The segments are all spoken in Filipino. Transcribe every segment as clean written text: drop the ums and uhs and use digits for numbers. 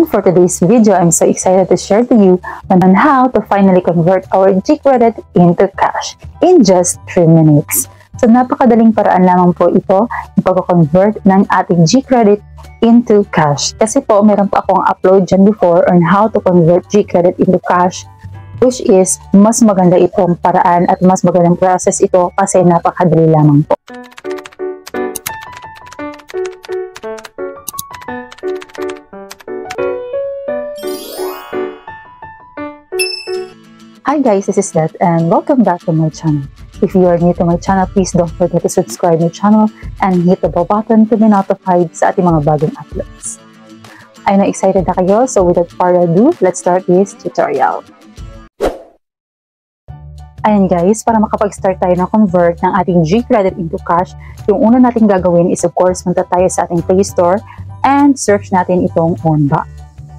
And for today's video, I'm so excited to share to you on how to finally convert our G-Credit into cash in just 3 minutes. So napakadaling paraan lamang po ito ng pag-convert ng ating G-Credit into cash. Kasi po, meron pa akong upload dyan before on how to convert G-Credit into cash, which is mas maganda itong paraan at mas magandang process ito kasi napakadali lamang po. Hi guys, this is Beth and welcome back to my channel. If you are new to my channel, please don't forget to subscribe my channel and hit the bell button to be notified sa ating mga bagong uploads. I know excited na kayo, so without further ado, let's start this tutorial. Ayan guys, para makapag-start tayo ng convert ng ating G-Credit into cash, yung una natin gagawin is of course, punta tayo sa ating Play Store and search natin itong OwnBank.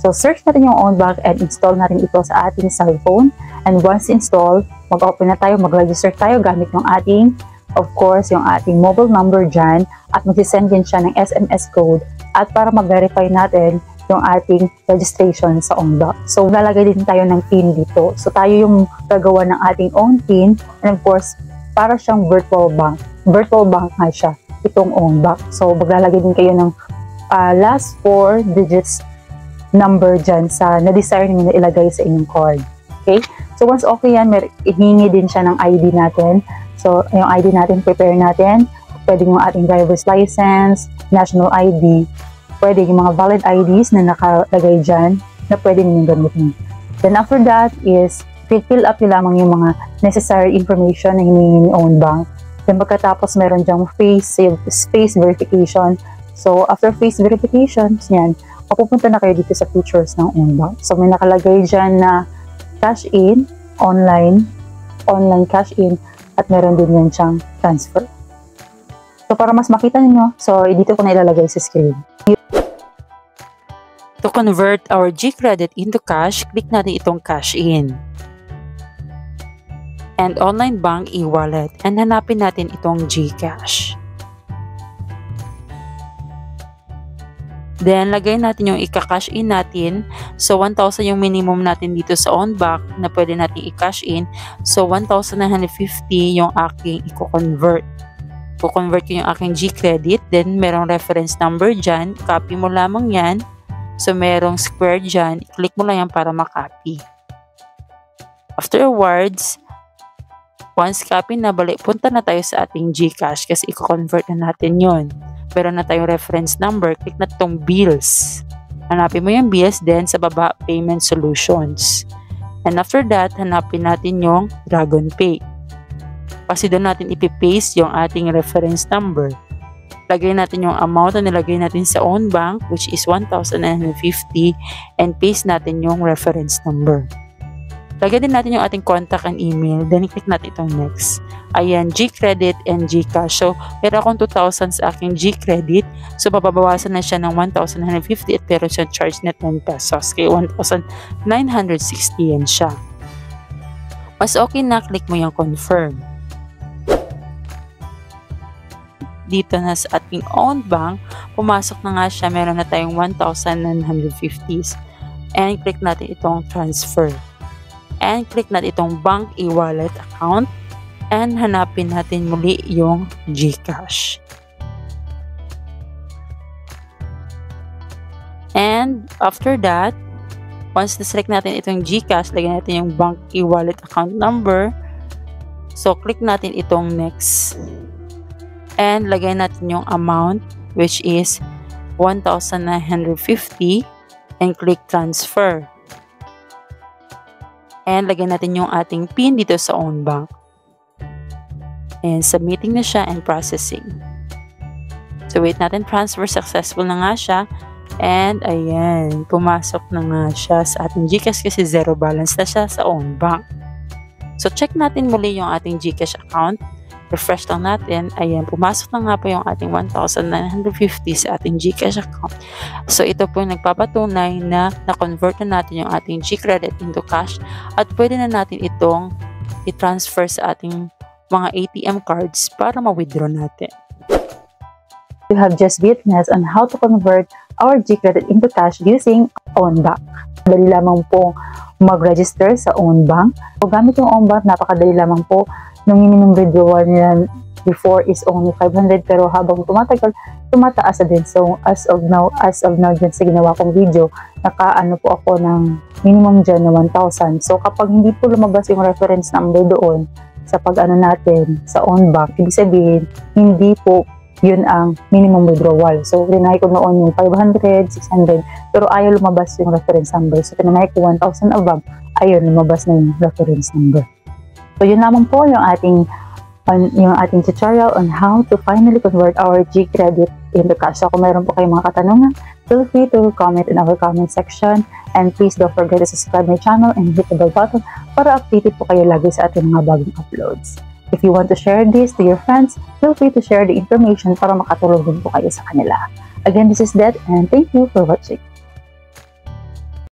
So, search natin yung OwnBank and install natin ito sa ating cellphone. And once install, mag-open na tayo, mag-register tayo gamit yung ating, of course, yung ating mobile number dyan at magsisend din siya ng SMS code at para mag-verify natin yung ating registration sa OwnBank. So, lalagay din tayo ng PIN dito. So, tayo yung gagawa ng ating own PIN and of course, para siyang virtual bank. Virtual bank nga siya, itong OwnBank. So, maglalagay din kayo ng last 4 digits number dyan sa na-desire niyo na ilagay sa inyong card. Okay? So, once okay yan, hihingi din siya ng ID natin. So, yung ID natin, prepare natin. Pwede yung ating driver's license, national ID. Pwede yung mga valid IDs na nakalagay dyan na pwede ninyong gamitin. Then, after that is, fill up nyo lamang yung mga necessary information na hinihingi ni OwnBank. Then, pagkatapos, meron dyang face verification. So, after face verification, yan, mapupunta na kayo dito sa features ng OwnBank. So, may nakalagay dyan na cash in, online cash in, at meron din yan siyang transfer. So, para mas makita niyo, so, dito ko na ilalagay sa screen. To convert our G-Credit into cash, click natin itong cash in. And online bank e-wallet. And hanapin natin itong GCash. Then, lagay natin yung ika-cash in natin. So, 1,000 yung minimum natin dito sa OwnBank na pwede natin i-cash in. So, 1,950 yung aking i-convert. I-convert ko yung aking G-Credit. Then, merong reference number dyan. Copy mo lamang yan. So, merong square dyan. I-click mo lang yan para makopy. Afterwards, once copy na, balik, punta na tayo sa ating GCash kasi i-convert na natin yon. Meron na tayong reference number, click na itong bills. Hanapin mo yung bills, then sa baba, payment solutions. And after that, hanapin natin yung DragonPay. Kasi doon natin ipipaste yung ating reference number. Lagay natin yung amount na nilagay natin sa OwnBank, which is 1,950, and paste natin yung reference number. Lagay din natin yung ating contact and email, then click natin itong next. Ayan, G-Credit and GCash. So, meron akong 2,000 sa aking G-Credit. So, papabawasan na siya ng 1,950 at meron siya charge net 10 pesos. Kaya 1,960 yan siya. Mas okay na, click mo yung confirm. Dito na sa ating OwnBank, pumasok na nga siya. Meron na tayong 1,950. And click natin itong transfer. And click natin itong bank e-wallet account and hanapin natin muli yung GCash. And after that, once na-select natin itong GCash, lagyan natin yung bank e-wallet account number. So, click natin itong next. And lagyan natin yung amount which is 1,950 and click transfer. And lagyan natin yung ating PIN dito sa OwnBank. And submitting na siya and processing. So wait natin, transfer successful na nga siya. And ayan, pumasok na nga siya sa ating GCash kasi zero balance na siya sa OwnBank. So check natin muli yung ating GCash account. Refresh lang natin. Ayan, pumasok na nga po yung ating 1,950 sa ating GCash account. So, ito po yung nagpapatunay na na-convert na natin yung ating G-Credit into cash at pwede na natin itong i-transfer sa ating mga ATM cards para ma-withdraw natin. You have just witnessed on how to convert our G-Credit into cash using OwnBank. Dali lamang po mag-register sa OwnBank. So gamit yung OwnBank, napakadali lamang po. Nung minimum withdrawal nila before is only 500 pero habang tumatagal, tumataas na din. So as of now dyan sa ginawa kong video, nakaano po ako ng minimum dyan na 1,000. So kapag hindi po lumabas yung reference number doon sa pag-ano natin sa OwnBank, ibig sabihin, hindi po yun ang minimum withdrawal. So tinry ko noon yung 500, 600, pero ayaw lumabas yung reference number. So tinry ko 1,000 above, ayun, lumabas na yung reference number. So yun lamang po yung ating tutorial on how to finally convert our G-Credit into cash. So kung meron po kayong mga katanungan, feel free to comment in our comment section. And please don't forget to subscribe my channel and hit the bell button para updated po kayo lagi sa ating mga bagong uploads. If you want to share this to your friends, feel free to share the information para makatulong din po kayo sa kanila. Again, this is Det and thank you for watching.